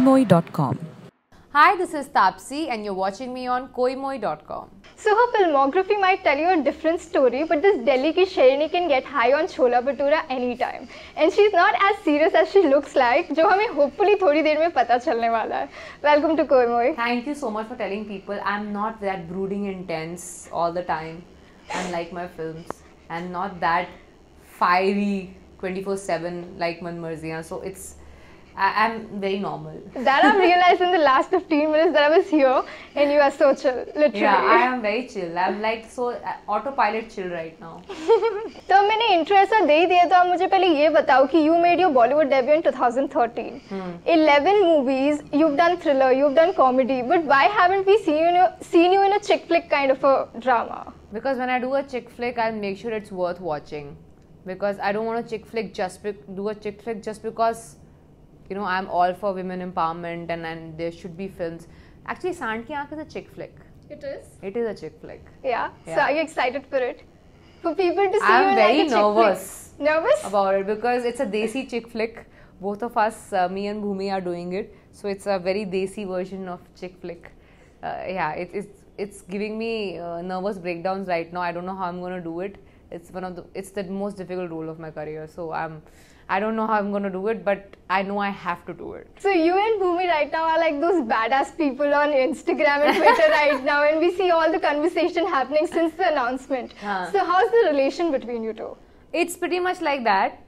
koimoi.com. Hi, this is Tapsi and you're watching me on koimoi.com. So her filmography might tell you a different story, but this Delhi ki Sherni can get high on Chola Bhatura anytime. And she's not as serious as she looks like, जो हमें hopefully थोड़ी देर में पता चलने वाला है. Welcome to Koimoi. Thank you so much for telling people I'm not that brooding intense all the time, unlike my films, and not that fiery 24/7 like Manmarzia. So I'm very normal. That I've realized in the last 15 minutes that I was here and you are so chill, literally. Yeah, I am very chill. I'm like so autopilot chill right now. तो मैंने intro ऐसा दे ही दिया, तो आप मुझे पहले ये बताओ कि you made your Bollywood debut in 2013. 11 movies, you've done thriller, you've done comedy, but why haven't we seen you in a chick flick kind of a drama? Because when I do a chick flick, I'll make sure it's worth watching. Because I don't want a chick flick do a chick flick just because, you know, I'm all for women empowerment and there should be films. Actually, Sand Ki Aankh is a chick flick. It is? It is a chick flick. Yeah. So are you excited for it? For people to see I'm you very like a nervous. Chick flick. Nervous? About it because it's a desi chick flick. Both of us, me and Bhumi, are doing it. So it's a very desi version of chick flick. Yeah, it's giving me nervous breakdowns right now. I don't know how I'm going to do it. It's the most difficult role of my career. So I don't know how I'm going to do it, but I know I have to do it. So you and Bhumi right now are like those badass people on Instagram and Twitter right now, and we see all the conversation happening since the announcement. So how's the relation between you two? It's pretty much like that.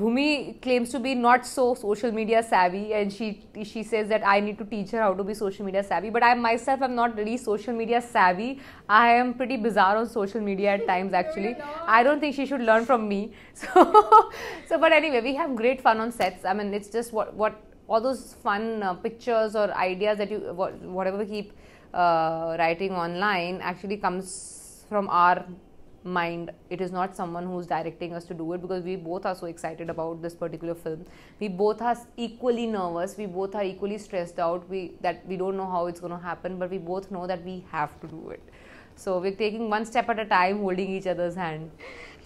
Bhumi claims to be not so social media savvy, and she says that I need to teach her how to be social media savvy, but I myself am not really social media savvy. I am pretty bizarre on social media at times actually. I don't think she should learn from me. So but anyway, we have great fun on sets. I mean, it's just what all those fun pictures or ideas that whatever we keep writing online actually comes from our mind. It is not someone who's directing us to do it, because we both are so excited about this particular film. We both are equally nervous, we both are equally stressed out, that we don't know how it's going to happen, but we both know that we have to do it. So we're taking one step at a time, holding each other's hand.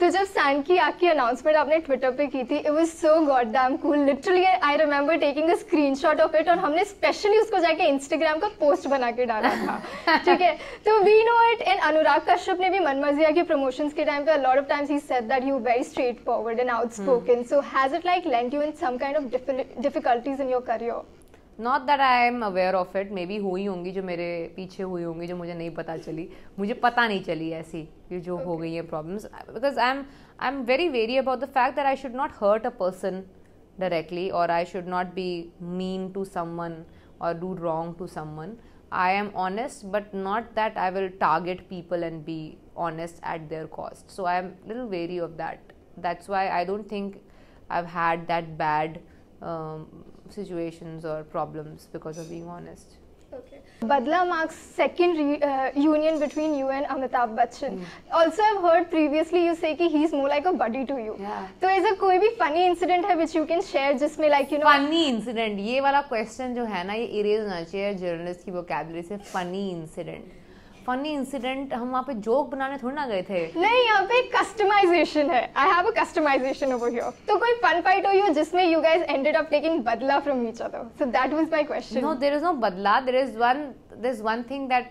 तो जब sand की आँख की announcement आपने Twitter पे की थी, it was so goddamn cool. Literally, I remember taking a screenshot of it और हमने specially उसको जाके Instagram का post बना के डाला था. ठीक है? तो we know it. And Anurag Kashyap ने भी मनमर्जिया के promotions के time पे a lot of times he said that you were very straightforward and outspoken. So has it like lent you in some kind of difficulties in your career? Not that I am aware of it. Maybe हुई होंगी जो मेरे पीछे हुई होंगी, जो मुझे नहीं पता चली. मुझे पता नहीं चली ऐसी कि जो हो गई है problems. Because I'm very wary about the fact that I should not hurt a person directly, or I should not be mean to someone or do wrong to someone. I am honest, but not that I will target people and be honest at their cost. So I am a little wary of that. That's why I don't think I've had that bad situations or problems because of being honest. Okay. Badla marks second union between you and Amitabh Bachchan. Also, I've heard previously you say that he's more like a buddy to you. Yeah. So, is there कोई भी funny incident है which you can share, जिसमें like you know? Funny incident, ये वाला question जो है ना, ये erase होना चाहिए journalist की vocabulary से. Funny incident. फनी इंसिडेंट, हम वहाँ पे जोक बनाने थोड़ी ना गए थे. नहीं, यहाँ पे कस्टमाइजेशन है. I have a customization over here. तो कोई fun fight हुई हो जिसमें you guys ended up taking बदला from each other? So that was my question. No, there is no बदला. There's one thing that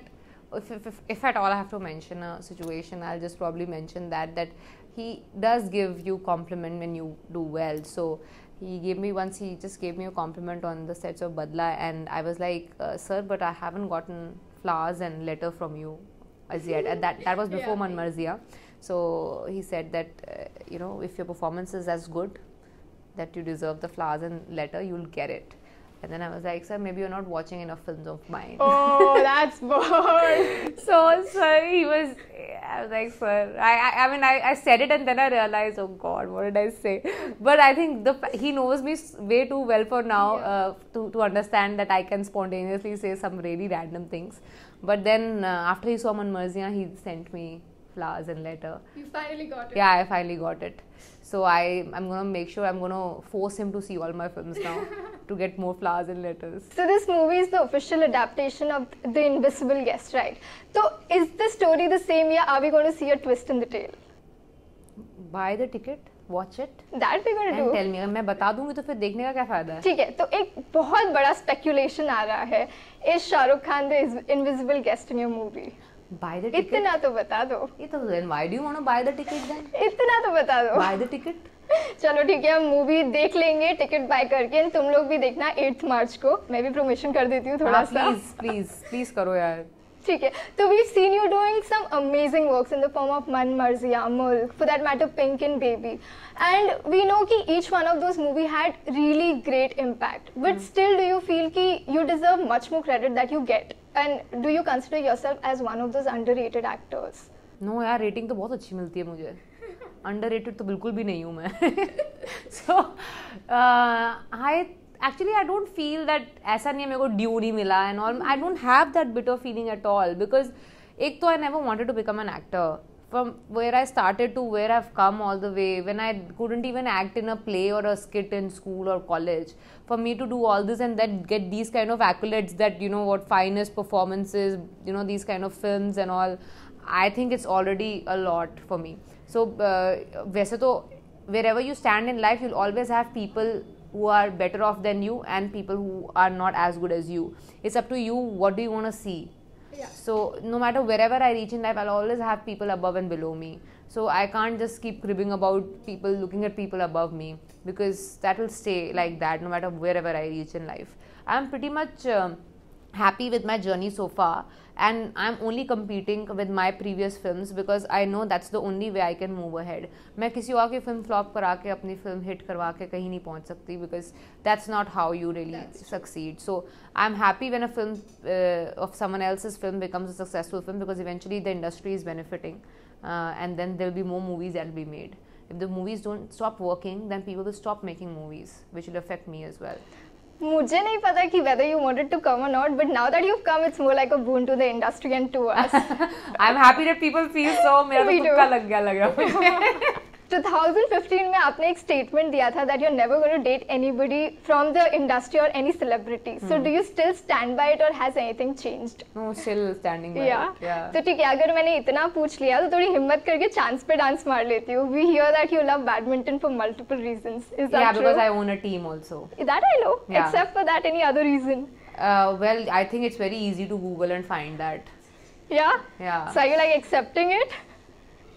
if at all I have to mention a situation, I'll just probably mention that he does give you compliment when you do well. So he just gave me a compliment on the sets of Badla, and I was like, sir, but I haven't gotten flowers and letter from you as yet. And that was before Manmarzia. So he said that you know, if your performance is as good that you deserve the flowers and letter, you'll get it. And then I was like, sir, maybe you're not watching enough films of mine. Oh, that's bold. So sir, I was like, sir, I mean, I said it and then I realized, oh God, what did I say? But I think he knows me way too well for now to understand that I can spontaneously say some really random things. But then after he saw Manmarzia, he sent me flowers and letter. You finally got it. Yeah, I finally got it. So I'm going to make sure, I'm going to force him to see all my films now to get more flowers and letters. So this movie is the official adaptation of The Invisible Guest, right? So is the story the same, or are we going to see a twist in the tale? Buy the ticket. watch it That we're gonna and do. tell me. अगर मैं बता दूंगी तो फिर देखने का क्या फायदा है? ठीक है, तो एक बहुत बड़ा स्पेकुलेशन आ रहा है, is Shahrukh Khan the invisible guest in your movie? Buy the ticket. इतना तो बता दो. ये तो then why do you want to buy the ticket then? इतना तो बता दो. Buy the ticket. चलो ठीक है, हम मूवी देख लेंगे टिकट बाय करके. तुम लोग भी देखना 8 मार्च को. मैं भी प्रमोशन कर देती हूँ थोड़ा सा. प्लीज करो यार. ठीक है, तो we've seen you doing some amazing works in the form of Man Marziya, Mulk, for that matter Pink and Baby, and we know कि each one of those movie had really great impact, but still do you feel कि you deserve much more credit that you get, and do you consider yourself as one of those underrated actors? No यार, rating तो बहुत अच्छी मिलती है मुझे. Underrated तो बिल्कुल भी नहीं हूँ मैं. So I don't feel that ऐसा नहीं है मेरे को ड्यू नहीं मिला and all. I don't have that bitter feeling at all because एक तो I never wanted to become an actor. From where I started to where I've come all the way, when I couldn't even act in a play or a skit in school or college, for me to do all this and then get these kind of accolades that, you know, what finest performances, you know, these kind of films and all, I think it's already a lot for me. So वैसे तो wherever you stand in life, you'll always have people who are better off than you and people who are not as good as you. It's up to you, what do you want to see? Yeah. So no matter wherever I reach in life, I'll always have people above and below me. So I can't just keep cribbing about people, looking at people above me, because that will stay like that no matter wherever I reach in life. I'm pretty much happy with my journey so far, and I'm only competing with my previous films because I know that's the only way I can move ahead. मैं किसी और की film flop करा के अपनी film hit करवा के कहीं नहीं पहुंच सकती, because that's not how you really succeed. So I'm happy when a film of someone else's film becomes a successful film, because eventually the industry is benefiting, and then there will be more movies that will be made. If the movies don't stop working, then people will stop making movies, which will affect me as well. मुझे नहीं पता कि whether you wanted to come or not, but now that you've come, it's more like a boon to the industry and to us. I'm happy that people feel so. मेरा तो तुक्का लग गया लग रहा मुझे. 2015 में आपने एक statement दिया था that you're never going to date anybody from the industry or any celebrity. So do you still stand by it or has anything changed? No, still standing by it. Yeah. तो ठीक है, अगर मैंने इतना पूछ लिया तो थोड़ी हिम्मत करके चांस पे डांस मार लेती हूँ. We hear that you love badminton for multiple reasons. Is that true? Yeah, because I own a team also. That I know. Yeah. Except for that, any other reason? Well, I think it's very easy to Google and find that. Yeah? Yeah. So are you like accepting it?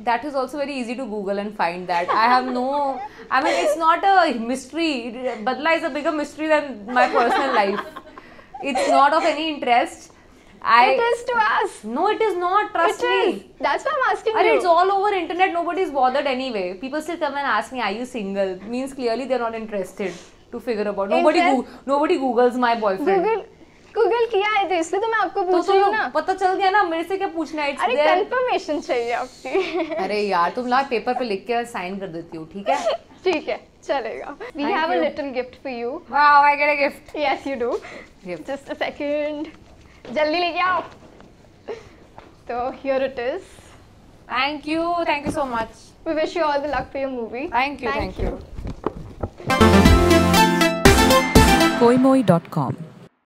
That is also very easy to Google and find that. I mean, it's not a mystery. Badla is a bigger mystery than my personal life. It's not of any interest. It is to us. No, it is not. Trust me. That's why I'm asking And you. it's all over internet. Nobody's bothered anyway. People still come and ask me, "Are you single?" Means clearly they're not interested to figure about. Nobody Googles my boyfriend. Google किया है तो इसलिए तो मैं आपको पूछ रही हूँ ना. पता चल गया ना, मेरे से क्या पूछना है? अरे कंफर्मेशन चाहिए आपकी. अरे यार, तुम ला पेपर पे लिख के साइन कर देती हो, ठीक है? ठीक है, चलेगा. We have a little gift for you. Wow, I get a gift. Yes, you do. Gift. Just a second. जल्दी लेके आओ. तो here it is. Thank you so much. We wish you all the luck for your movie. Thank you. Koimoi.com